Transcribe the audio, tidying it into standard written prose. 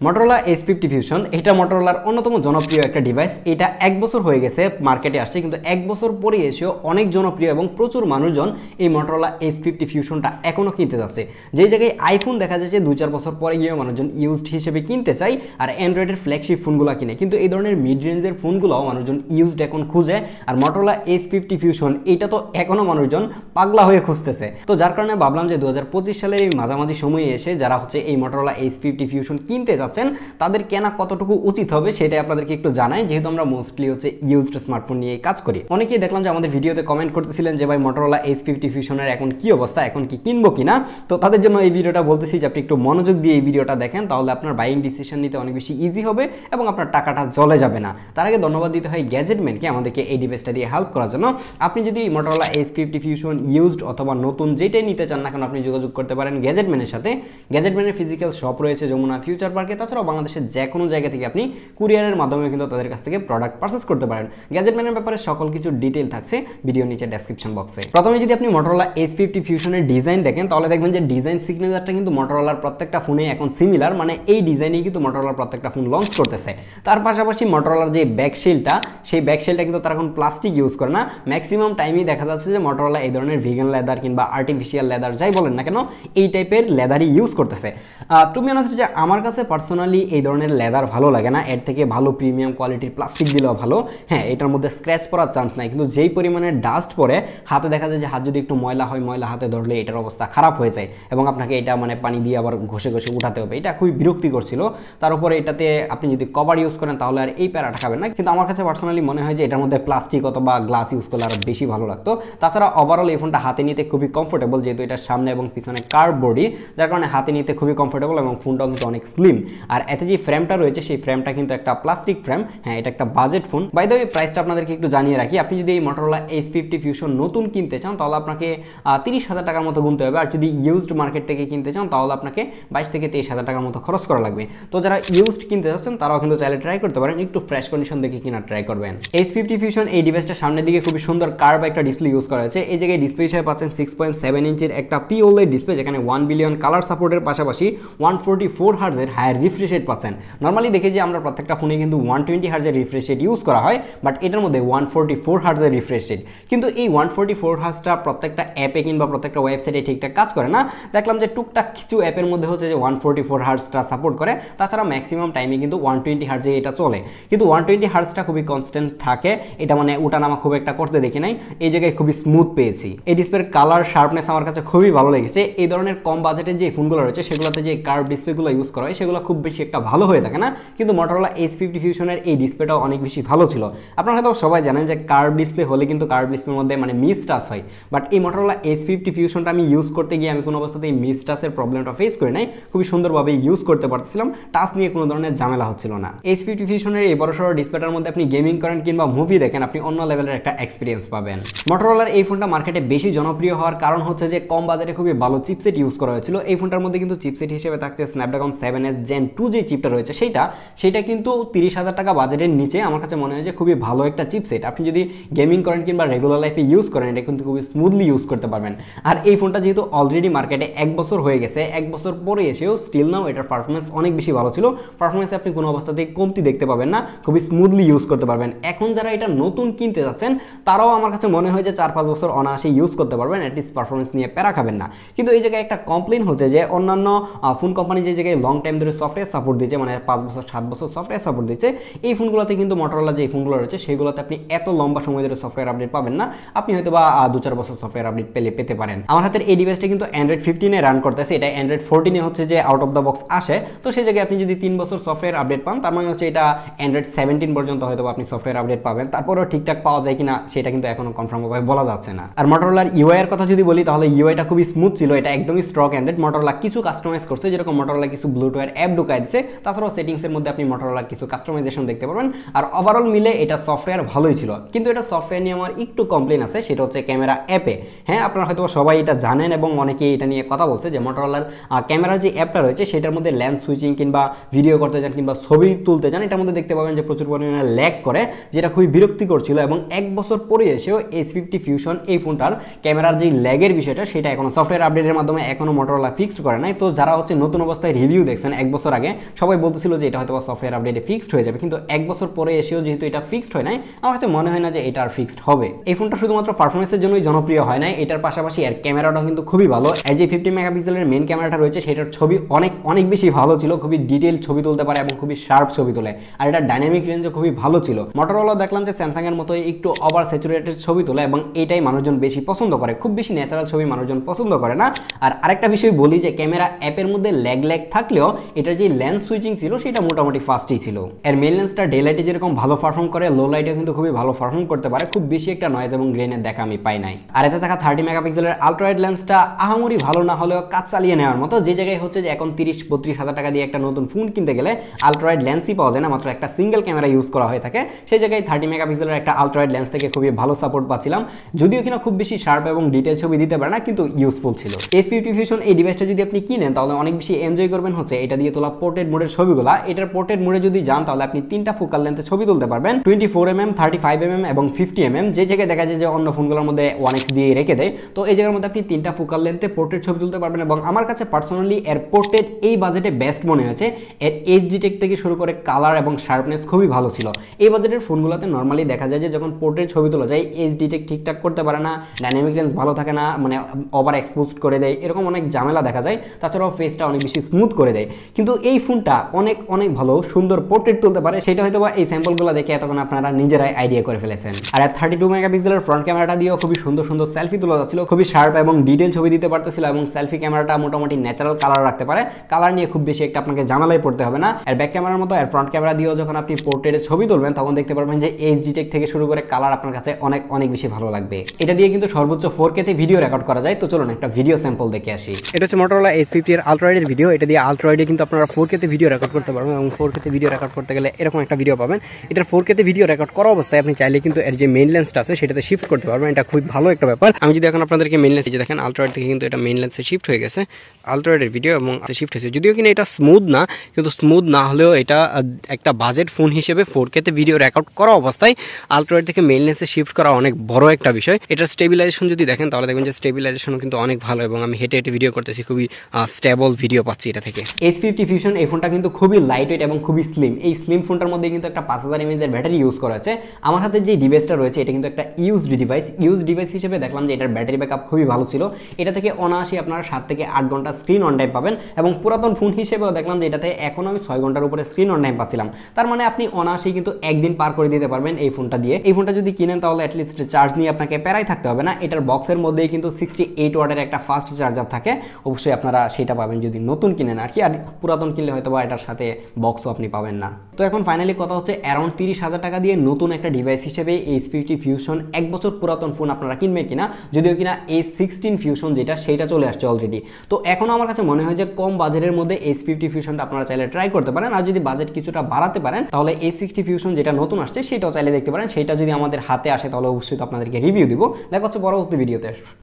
Motorola H50 Fusion এটা Motorolaর অন্যতম জনপ্রিয় একটা ডিভাইস। এটা এক বছর হয়ে গেছে মার্কেটে আসছে, কিন্তু এক বছর পরে এসেও অনেক জনপ্রিয় এবং প্রচুর মানুষজন এই Motorola H50 Fusionটা এখনো কিনতে যাচ্ছে। যেই জায়গায় আইফোন দেখা যাচ্ছে 2-4 বছর পরে গিয়েও মানুষজন ইউজড হিসেবে কিনতে চায় আর অ্যান্ড্রয়েডের ফ্ল্যাগশিপ ফোনগুলো কিনে, কিন্তু এই ধরনের মিড রেঞ্জের ফোনগুলোও মানুষজন ইউজড এখন খুঁজে। আর Motorola H50 Fusion এটা তো এখনো মানুষজন পাগলা হয়ে খুঁজতেছে। তো যার কারণে ভাবলাম যে 2025 সালের এই মাঝামাঝি সময়ে এসে যারা হচ্ছে এই Motorola H50 Fusion কিনতে যাচ্ছেন তাদের কেনা কতটুকু উচিত হবে সেটাই আপনাদেরকে একটু জানাই, যেহেতু আমরা মোস্টলি হচ্ছে ইউজড স্মার্টফোন নিয়ে কাজ করি। অনেকেই দেখলাম যে আমাদের ভিডিওতে কমেন্ট করতেছিলেন যে ভাই Motorola H50 Fusionের এখন কি অবস্থা, এখন কি কিনবো কিনা। তো তাদের জন্য এই ভিডিওটা বলতেছি যে আপনি একটু মনোযোগ দিয়ে এই ভিডিওটা দেখেন, তাহলে আপনার বাইং ডিসিশন নিতে অনেক বেশি ইজি হবে এবং আপনার টাকাটা জলে যাবে না। তার আগে ধন্যবাদ দিতে হয় গ্যাজেটম্যানকে আমাদেরকে এই ডিভাইসটা দিয়ে হেল্প করার জন্য। আপনি যদি Motorola H50 Fusion ইউজড অথবা নতুন যেটাই নিতে চান না কেন আপনি যোগাযোগ করতে পারেন গ্যাজেটম্যানের সাথে। গ্যাজেটম্যানের ফিজিক্যাল শপ রয়েছে যমুনা ফিউচার পার্কে, তাছাড়াও বাংলাদেশের যে কোনো জায়গা থেকে আপনি কুরিয়ারের মাধ্যমে কিন্তু তাদের কাছ থেকে প্রোডাক্ট পারচেজ করতে পারেন। গ্যাজেটম্যানের ব্যাপারে সকল কিছু ডিটেইল থাকছে ভিডিও নিচে ডেসক্রিপশন বক্সে। প্রথমে যদি আপনি Motorola H50 Fusionের ডিজাইন দেখেন তাহলে দেখবেন যে ডিজাইন সিগনেচারটা কিন্তু Motorolaর প্রত্যেকটা ফোনে এখন সিমিলার, মানে এই ডিজাইনেই কিন্তু Motorolaর প্রত্যেকটা ফোন লঞ্চ করতেছে। তার পাশাপাশি Motorolaর যে ব্যাকশেলটা সেই ব্যাকশেলটা কিন্তু তারা এখন প্লাস্টিক ইউজ করে না। ম্যাক্সিমাম টাইমই দেখা যাচ্ছে যে Motorola এই ধরনের ভিগান লেদার কিংবা আর্টিফিশিয়াল লেদার যাই বলেন না কেন এই টাইপের লেদারই ইউজ করতেছে। তুমি অনেস্ট যে আমার কাছে পার্সোনালি এই ধরনের লেদার ভালো লাগে না, এর থেকে ভালো প্রিমিয়াম কোয়ালিটির প্লাস্টিক দিলেও ভালো। হ্যাঁ, এটার মধ্যে স্ক্র্যাচ পড়ার চান্স নাই, কিন্তু যেই পরিমাণে ডাস্ট পড়ে হাতে দেখা যায় যে হাত যদি একটু ময়লা হয়, ময়লা হাতে ধরলে এটার অবস্থা খারাপ হয়ে যায় এবং আপনাকে এটা মানে পানি দিয়ে আবার ঘষে ঘষে উঠাতে হবে। এটা খুবই বিরক্তিকর ছিল। তার উপরে এটাতে আপনি যদি কভার ইউজ করেন তাহলে আর এই প্যারাটা খাবেন না, কিন্তু আমার কাছে পার্সোনালি মনে হয় যে এটার মধ্যে প্লাস্টিক অথবা গ্লাস ইউজ করলে আরও বেশি ভালো লাগতো। তাছাড়া ওভারঅল এই ফোনটা হাতে নিতে খুবই কমফোর্টেবল, যেহেতু এটার সামনে এবং পিছনে কার্ভ বডি, যার কারণে হাতে নিতে খুবই কমফোর্টেবল এবং ফোনটাও কিন্তু অনেক স্লিম। আর এতে যে ফ্রেমটা রয়েছে সেই ফ্রেমটা কিন্তু একটা প্লাস্টিক ফ্রেম। হ্যাঁ, এটা একটা budget phone. By the way প্রাইসটা আপনাদেরকে একটু জানিয়ে রাখি, আপনি যদি এই Motorola H50 Fusion নতুন কিনতে চান তাহলে আপনাকে 30,000 টাকার মতো গুনতে হবে, আর যদি ইউজড মার্কেট থেকে কিনতে চান তাহলে আপনাকে 22 থেকে 23,000 টাকার মতো খরচ করা লাগবে। তো যারা ইউজড কিনতে যাচ্ছেন তারাও কিন্তু চাইলে ট্রাই করতে পারেন, একটু ফ্রেশ কন্ডিশন দেখে কিনার ট্রাই করবেন। H50 Fusion এই ডিভাইসটা সামনের দিকে খুবই সুন্দর কার্ভ একটা ডিসপ্লে ইউজ করা হয়েছে। এই জায়গায় ডিসপ্লে হিসেবে পাচ্ছেন 6.7 ইঞ্চের একটা POLED ডিসপ্লে, যেখানে 1 বিলিয়ন কালার সাপোর্টের পাশাপাশি 144 হার্জের হায়ার রিফ্রেশ রেট পাচ্ছেন। নর্মালি দেখে যে আমরা প্রত্যেকটা ফোনে কিন্তু 120 হার্জের রিফ্রেশ রেট ইউজ করা হয়, বাট এটার মধ্যে 144 হার্জের রিফ্রেশ রেট। কিন্তু এই 144 হার্জটা প্রত্যেকটা অ্যাপে কিংবা প্রত্যেকটা ওয়েবসাইটে ঠিকঠাক কাজ করে না। দেখলাম যে টুকটাক কিছু অ্যাপের মধ্যে হচ্ছে যে 144 হার্জটা সাপোর্ট করে, তাছাড়া ম্যাক্সিমাম টাইমে কিন্তু 120 হার্জে এটা চলে। কিন্তু 120 হার্জটা খুবই কনস্ট্যান্ট থাকে, এটা মানে ওঠানামা খুব একটা করতে দেখি নাই। এই জায়গায় খুবই স্মুথ পেয়েছি। এই ডিসপ্লের কালার শার্পনেস আমার কাছে খুবই ভালো লেগেছে। এই ধরনের কম বাজেটের যে ফোনগুলো রয়েছে সেগুলোতে যে কার্ভ ডিসপ্লেগুলো ইউজ করা হয় সেগুলো খুব বেশি একটা ভালো হয়ে থাকে না, কিন্তু Motorola H50 Fusionের এই ডিসপ্লেটাও অনেক বেশি ভালো ছিল। আপনারা হয়তো সবাই জানেন যে কার্ভ ডিসপ্লে হলে কিন্তু কার্ভ ডিসপ্লের মধ্যে মানে মিস টাচ হয়, বাট এই Motorola H50 Fusionটা আমি ইউজ করতে গিয়ে আমি কোনো অবস্থাতে এই মিস টাচের প্রবলেমটা ফেস করি নাই, খুবই সুন্দরভাবে ইউজ করতে পারছিলাম, টাচ নিয়ে কোনো ধরনের ঝামেলা হচ্ছিল না। H50 Fusionের এই বড়সড় ডিসপ্লেটার মধ্যে আপনি গেমিং করেন কিংবা মুভি দেখেন আপনি অন্য লেভেলের একটা এক্সপিরিয়েন্স পাবেন। Motorolaর এই ফোনটা মার্কেটে বেশি জনপ্রিয় হওয়ার কারণ হচ্ছে যে কম বাজেটে খুবই ভালো চিপসেট ইউজ করা হয়েছিল। এই ফোনটার মধ্যে কিন্তু চিপসেট হিসেবে থাকছে Snapdragon 7S Gen 2 যে চিপটা রয়েছে সেটা কিন্তু 30,000 টাকা বাজেটের নিচে আমার কাছে মনে হয় যে খুবই ভালো একটা চিপসেট। আপনি যদি গেমিং করেন কিংবা রেগুলার লাইফে ইউজ করেন এটা কিন্তু খুবই স্মুথলি ইউজ করতে পারবেন। আর এই ফোনটা যেহেতু অলরেডি মার্কেটে 1 বছর হয়ে গেছে, 1 বছর পরে এসেও স্টিল নাও এটার পারফরমেন্স অনেক বেশি ভালো ছিল। পারফরমেন্সে আপনি কোনো অবস্থাতেই কমতি দেখতে পাবেন না, খুবই স্মুথলি ইউজ করতে পারবেন। এখন যারা এটা নতুন কিনতে যাচ্ছেন তারাও আমার কাছে মনে হয় যে 4-5 বছর অনায়াসে ইউজ করতে পারবেন, অ্যাটলিস্ট পারফরমেন্স নিয়ে প্যারা খাবেন না। কিন্তু এই জায়গায় একটা কমপ্লেন হচ্ছে যে অন্যান্য ফোন কোম্পানি যে জায়গায় লং টাইম ধরে সফটওয়্যার সাপোর্ট দিচ্ছে, মানে 5 বছর 7 বছর সফটওয়্যার সাপোর্ট দিচ্ছে, এই ফোনগুলোতে কিন্তু Motorola যে ফোনগুলো রয়েছে সেগুলোতে আপনি এত লম্বা সময় ধরে সফটওয়্যার আপডেট পাবেন না। আপনি হয়তো বা 2-4 বছর সফটওয়্যার আপডেট পেতে পারেন। আমার হাতের এই ডিভাইসটা কিন্তু Android 15 এ রান করতেছে, এটা Android 14 এ হচ্ছে যে আউট অফ দ্য বক্স আসে। তো সেই জায়গায় আপনি যদি 3 বছর সফটওয়্যার আপডেট পান তার মানে হচ্ছে এটা Android 17 পর্যন্ত হয়তো আপনি সফটওয়্যার আপডেট পাবেন। তারপরেও ঠিকঠাক পাওয়া যায় কিনা সেটা কিন্তু এখনো কনফার্ম ভাবে বলা যাচ্ছে না। আর Motorolaর UI এর কথা যদি বলি তাহলে UI-টা খুবই স্মুথ ছিল, এটা একদমই স্ট্রক Android। Motorola কিছু কাস্টমাইজ করছে, যেরকম Motorola কিছু ব্লুটুথ অ্যাপ ঢুকাই দিয়েছে, তাছাড়াও সেটিংসের মধ্যে আপনি Motorola কিছু কাস্টমাইজেশন দেখতে পারবেন। আর ওভারঅল মিলে এটা সফটওয়্যার ভালোই ছিল, কিন্তু এটা সফটওয়্যার নিয়ে আমার একটু কমপ্লেন আছে, সেটা হচ্ছে ক্যামেরা অ্যাপে। হ্যাঁ, আপনারা হয়তো সবাই এটা জানেন এবং অনেকেই এটা নিয়ে কথা বলছে যে Motorolaর ক্যামেরার যে অ্যাপটা রয়েছে সেটার মধ্যে লেন্স সুইচিং কিংবা ভিডিও করতে চান কিংবা ছবি তুলতে চান, এটার মধ্যে দেখতে পাবেন যে প্রচুর পরিমাণে ল্যাগ করে, যেটা খুবই বিরক্তিকর ছিল। এবং 1 বছর পরে এসেও H50 Fusion এই ফোনটার ক্যামেরার যে ল্যাগের বিষয়টা সেটা এখনো সফটওয়্যার আপডেটের মাধ্যমে এখনো Motorola ফিক্সড করে নাই। তো যারা হচ্ছে নতুন অবস্থায় রিভিউ দেখছেন 1 বছর বছর আগে সবাই বলতেছিল যে এটা হয়তো সফটওয়্যার আপডেটে ফিক্সড হয়ে যাবে, কিন্তু 1 বছর পরে এসেও যেহেতু এটা ফিক্সড হয় নাই, আমার কাছে মনে হয় না যে এটা আর ফিক্সড হবে। এই ফোনটা শুধুমাত্র পারফরমেন্সের জন্যই জনপ্রিয় হয় নাই, এটার পাশাপাশি এর ক্যামেরাটাও কিন্তু খুবই ভালো। এর যে 50 মেগাপিক্সেলের মেইন ক্যামেরাটা রয়েছে সেটার ছবি অনেক বেশি ভালো ছিল, খুবই ডিটেইল ছবি তুলতে পারে এবং খুবই শার্প ছবি তোলে, আর এটা ডাইনামিক রেঞ্জও খুবই ভালো ছিল। মোটরোলা দেখলাম যে স্যামসাং এর মতোই একটু ওভার স্যাচুরেটেড ছবি তোলে এবং এটাই মানুষজন বেশি পছন্দ করে, খুব বেশি ন্যাচারাল ছবি মানুষজন পছন্দ করে না। আর আরেকটা বিষয় বলি যে ক্যামেরা অ্যাপের মধ্যে ল্যাগ থাকলেও এটার যে লেন্স সুইচিং ছিল সেটা মোটামুটি ফাস্টই ছিল। এর মেইন লেন্সটা ডে লাইটে যেরকম ভালো পারফর্ম করে, লো লাইটেও কিন্তু খুবই ভালো পারফর্ম করতে পারে, খুব বেশি একটা নয়েজ এবং গ্রেনের দেখা আমি পাই নাই। আর এতে থাকা 30 মেগাপিক্সেলের আলট্রা ওয়াইড লেন্সটা আহামরি ভালো না হলেও কাজ চালিয়ে নেওয়ার মতো, যে জায়গায় হচ্ছে যে এখন 30-32 হাজার টাকা দিয়ে একটা নতুন ফোন কিনতে গেলে আলট্রা ওয়াইড লেন্সই পাওয়া যায় না, মাত্র একটা সিঙ্গেল ক্যামেরা ইউজ করা হয়ে থাকে, সেই জায়গায় 30 মেগাপিক্সেলের একটা আলট্রা ওয়াইড লেন্স থেকে খুবই ভালো সাপোর্ট পাচ্ছিলাম, যদিও কিনা খুব বেশি শার্প এবং ডিটেল ছবি দিতে পারে না, কিন্তু ইউজফুল ছিল। S50 Fusion এই ডিভাইসটা যদি আপনি কিনেন তাহলে অনেক বেশি এনজয় করবেন হচ্ছে এটা দিয়ে তোলা পোর্ট্রেট মোডের ছবিগুলা। এটার পোর্ট্রেট মোডে যদি যান তাহলে আপনি 3টা ফোকাল লেন্থে ছবি তুলতে পারবেন, 24mm, 35mm এবং 50mm, যে জায়গায় দেখা যায় যে অন্য ফোনগুলোর মধ্যে 1x দিয়ে রেখে দেয়, তো এই জায়গার মধ্যে আপনি 3টা ফোকাল লেন্থে পোর্ট্রেট ছবি তুলতে পারবেন। এবং আমার কাছে পার্সোনালি এর পোর্ট্রেট এই বাজেটে বেস্ট মনে হয়েছে, এর এজ ডিটেক্ট থেকে শুরু করে কালার এবং শার্পনেস খুবই ভালো ছিল। এই বাজেটের ফোনগুলোতে নর্মালি দেখা যায় যে যখন পোর্ট্রেট ছবি তোলা যায় এজ ডিটেক্ট ঠিকঠাক করতে পারে না, ডাইনামিক রেঞ্জ ভালো থাকে না, মানে ওভার এক্সপোজ করে দেয়, এরকম অনেক ঝামেলা দেখা যায়। তাছাড়াও ফেসটা অনেক বেশি স্মুথ করে দেয়, কিন্তু এই ফোনটা অনেক ভালো সুন্দর পোর্ট্রেট তুলতে পারে, সেটা হয়তো বা এই স্যাম্পলগুলো দেখে এতক্ষণ আপনারা নিজেরাই আইডিয়া করে ফেলেছেন। আর 32 মেগাপিক্সেলের ফ্রন্ট ক্যামেরাটা দিয়েও খুবই সুন্দর সেলফি তোলা যাচ্ছিল, খুবই শার্প এবং ডিটেল ছবি দিতে পারতেছিল, এবং সেলফি ক্যামেরাটা মোটামুটি ন্যাচারাল কালার রাখতে পারে, কালার নিয়ে খুব বেশি একটা আপনাকে ঝামেলায় পড়তে হবে না। আর ব্যাক ক্যামেরার মতো আর ফ্রন্ট ক্যামেরা দিয়েও যখন আপনি পোর্ট্রেটে ছবি তুলবেন তখন দেখতে পারবেন যে এজ ডিটেক্ট থেকে শুরু করে কালার আপনার কাছে অনেক বেশি ভালো লাগবে। এটা দিয়ে কিন্তু সর্বোচ্চ 4K তে ভিডিও রেকর্ড করা যায়। তো চলুন একটা ভিডিও স্যাম্পল দেখে আসি। এটা হচ্ছে Motorola S50 এর আলট্রা ওয়াইড এর ভিডিও। এটা দিয়ে আলট্রা ওয়াইডে কিন্তু আপনারা 4K তে ভিডিও রেকর্ড করতে পারবেন, এবং 4K তে ভিডিও রেকর্ড করতে গেলে এরকম একটা ভিডিও পাবেন। এটার 4K তে ভিডিও রেকর্ড করা অবস্থায় আপনি চাইলে কিন্তু এর যে মেইন লেন্সটা আছে সেটাতে শিফট করতে পারবেন, এটা খুব ভালো একটা ব্যাপার। আমি যদি এখন আপনাদেরকে মেইন লেন্স দেখেন, আলট্রা ওয়াইড থেকে কিন্তু এটা মেইন লেন্সে শিফট হয়ে গেছে, আলট্রা ওয়াইড এর ভিডিও এবং শিফট হয়েছে। যদিও কিনা এটা স্মুথ না, কিন্তু স্মুথ না হলেও এটা একটা বাজেট ফোন হিসেবে 4K তে ভিডিও রেকর্ড করা অবস্থায় আলট্রা ওয়াইড থেকে মেইন লেন্সে শিফট করা অনেক বড় একটা বিষয়। এটার স্টেবিলাইজেশন যদি দেখেন তাহলে দেখবেন যে স্টেবিলাইজেশন কিন্তু অনেক ভালো, এবং আমি হেঁটে ভিডিও করতেছি, খুবই স্টেবল ভিডিও পাচ্ছি এটা থেকে। S50 Fusion এই ফোনটা কিন্তু খুবই লাইট ওয়েট এবং খুবই স্লিম। এই স্লিম ফোনটার মধ্যে কিন্তু একটা 5000 mAh এর ব্যাটারি ইউজ করা আছে। আমার হাতে যে ডিভাইসটা রয়েছে এটা কিন্তু একটা ইউজড ডিভাইস হিসেবে দেখলাম যে এটার ব্যাটারি ব্যাকআপ খুবই ভালো ছিল। এটা থেকে অনায়াসই আপনারা 7 থেকে 8 ঘন্টা স্ক্রিন অন টাইম পাবেন, এবং পুরাতন ফোন হিসেবেও দেখলাম যে এটাতে এখন আমি 6 ঘন্টার উপরে স্ক্রিন অন টাইম পাচ্ছিলাম। তার মানে আপনি অনায়াসই কিন্তু একদিন পার করে দিতে পারবেন এই ফোনটা দিয়ে। এই ফোনটা যদি কিনেন তাহলে অ্যাটলিস্ট চার্জ নিয়ে আপনাকে প্যারাই থাকতে হবে না। এটার বক্সের মধ্যেই কিন্তু 68 ওয়াটের একটা ফাস্ট চার্জার থাকে, অবশ্যই আপনারা সেটা পাবেন যদি নতুন কিনেন আর কি। আর পুরাতন কিনলে হয়তো বা এটার সাথে বক্সও আপনি পাবেন না। তো এখন ফাইনালি কথা হচ্ছে অ্যারাউন্ড 30,000 টাকা দিয়ে নতুন একটা ডিভাইস হিসেবে S50 Fusion 1 বছর পুরাতন ফোন আপনারা কিনবেন কিনা, যদিও কিনা S16 Fusion যেটা সেটা চলে আসছে অলরেডি। তো এখন আমার কাছে মনে হয় যে কম বাজেটের মধ্যে S50 Fusionটা আপনারা চাইলে ট্রাই করতে পারেন, আর যদি বাজেট কিছুটা বাড়াতে পারেন তাহলে S60 Fusion যেটা নতুন আসছে সেটাও চাইলে দেখতে পারেন। সেটা যদি আমাদের হাতে আসে তাহলে অবশ্যই তো আপনাদেরকে রিভিউ দিব। দেখা হচ্ছে পরবর্তী ভিডিওতে।